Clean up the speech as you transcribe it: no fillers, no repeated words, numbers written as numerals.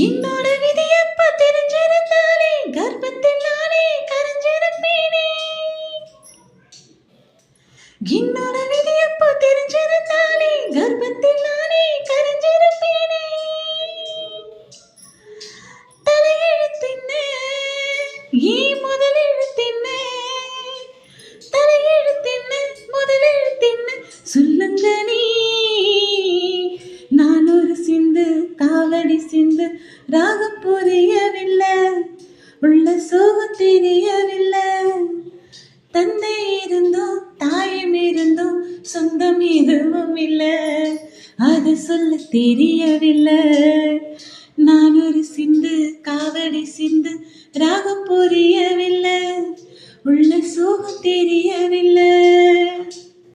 என்னோட விதியப்ப தெரிஞ்சிருந்தாலே கர்ப்பத்தில் நானே கரைஞ்சிருப்பேனே. என்னோட விதியப்ப தெரிஞ்சிருந்தாலே கர்ப்பத்தில் நானே கரைஞ்சிருப்பேனே. தலையெழுத்தின்ன முதலெழுத்தின்ன தலையெழுத்தின்ன முதலெழுத்தின்ன சொல்லுங்க நீ. நான் ஒரு சிந்து காவடி சிந்து ராகம் புரியவில்லை, உள்ள சோகம் தெரியவில்லை. தந்தை இருந்தோம் தாயும் இருந்தோம் சொந்தம் எதுவும் இல்லை, அது சொல்ல தெரியவில்லை. நான் ஒரு சிந்து காவடி சிந்து ராகம் புரியவில்லை, உள்ள சோகம் தெரியவில்லை.